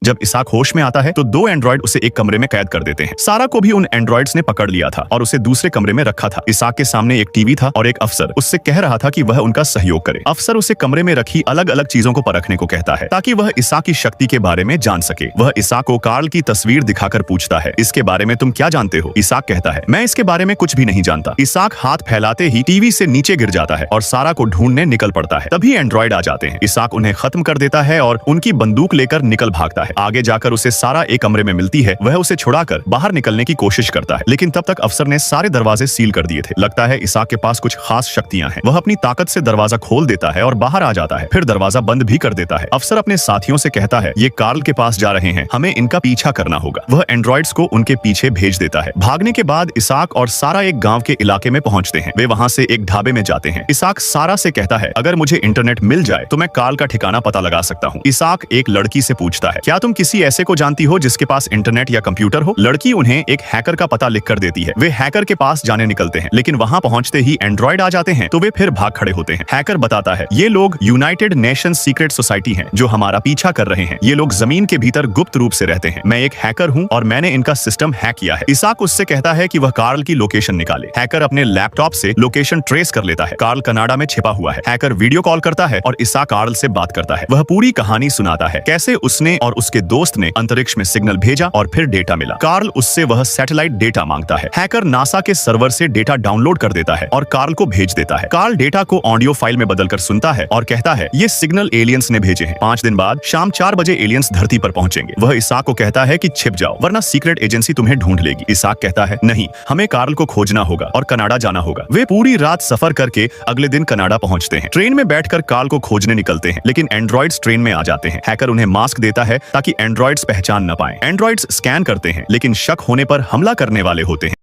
जब इसाक होश में आता है तो दो एंड्रॉइड उसे एक कमरे में कैद कर देते हैं। सारा को भी उन एंड्रॉइड्स ने पकड़ लिया था और उसे दूसरे कमरे में रखा था। इसाक के सामने एक टीवी था और एक अफसर उससे कह रहा था कि वह उनका सहयोग करे। अफसर उसे कमरे में रखी अलग अलग चीजों को परखने को कहता है ताकि वह इसाक की शक्ति के बारे में जान सके। वह इसाक को कार्ल की तस्वीर दिखाकर पूछता है, इसके बारे में तुम क्या जानते हो? इसाक कहता है, मैं इसके बारे में कुछ भी नहीं जानता। इसाक हाथ फैलाते ही टीवी से नीचे गिर जाता है और सारा को ढूंढने निकल पड़ता है। तभी एंड्रॉइड आ जाते हैं। इसाक उन्हें खत्म कर देता है और उनकी बंदूक लेकर निकल भागता है। आगे जाकर उसे सारा एक कमरे में मिलती है। वह उसे छुड़ाकर बाहर निकलने की कोशिश करता है, लेकिन तब तक अफसर ने सारे दरवाजे सील कर दिए थे। लगता है इसाक के पास कुछ खास शक्तियां हैं। वह अपनी ताकत से दरवाजा खोल देता है और बाहर आ जाता है, फिर दरवाजा बंद भी कर देता है। अफसर अपने साथियों से कहता है, ये कार्ल के पास जा रहे हैं, हमें इनका पीछा करना होगा। वह एंड्रॉइड्स को उनके पीछे भेज देता है। भागने के बाद इसाक और सारा एक गांव के इलाके में पहुंचते हैं। वे वहां से एक ढाबे में जाते हैं। इसाक सारा से कहता है, अगर मुझे इंटरनेट मिल जाए तो मैं कार्ल का ठिकाना पता लगा सकता हूँ। इसाक एक लड़की से पूछता है, क्या तुम किसी ऐसे को जानती हो जिसके पास इंटरनेट या कंप्यूटर हो? लड़की उन्हें एक हैकर का पता लिख कर देती है। वे हैकर के पास जाने निकलते हैं, लेकिन वहां पहुंचते ही एंड्रॉइड आ जाते हैं तो वे फिर भाग खड़े होते हैं। हैकर बताता है, ये लोग यूनाइटेड नेशंस सीक्रेट सोसाइटी हैं जो हमारा पीछा कर रहे हैं। ये लोग जमीन के भीतर गुप्त रूप से रहते हैं। मैं एक हैकर हूँ और मैंने इनका सिस्टम हैक किया है। इसाक उससे कहता है कि वह कार्ल की लोकेशन निकाले। हैकर अपने लैपटॉप से लोकेशन ट्रेस कर लेता है। कार्ल कनाडा में छिपा हुआ है। हैकर वीडियो कॉल करता है और इसाक कार्ल से बात करता है। वह पूरी कहानी सुनाता है, कैसे उसने और उसके दोस्त ने अंतरिक्ष में सिग्नल भेजा और फिर डेटा मिला। कार्ल उससे वह सैटेलाइट डेटा मांगता है। हैकर नासा के सर्वर से डेटा डाउनलोड कर देता है और कार्ल को भेज देता है। कार्ल डेटा को ऑडियो फाइल में बदलकर सुनता है और कहता है, ये सिग्नल एलियंस ने भेजे हैं। 5 दिन बाद शाम 4 बजे एलियंस धरती पर पहुंचेंगे। वह इसाक को कहता है कि छिप जाओ वरना सीक्रेट एजेंसी तुम्हें ढूंढ लेगी। इसाक कहता है, नहीं, हमें कार्ल को खोजना होगा और कनाडा जाना होगा। वे पूरी रात सफर करके अगले दिन कनाडा पहुंचते हैं। ट्रेन में बैठकर कार्ल को खोजने निकलते हैं, लेकिन एंड्रॉइड्स ट्रेन में आ जाते हैं। हैकर उन्हें मास्क देता है ताकि एंड्रॉइड्स पहचान न पाए। एंड्रॉइड्स स्कैन करते हैं, लेकिन शक होने पर हमला करने वाले होते हैं।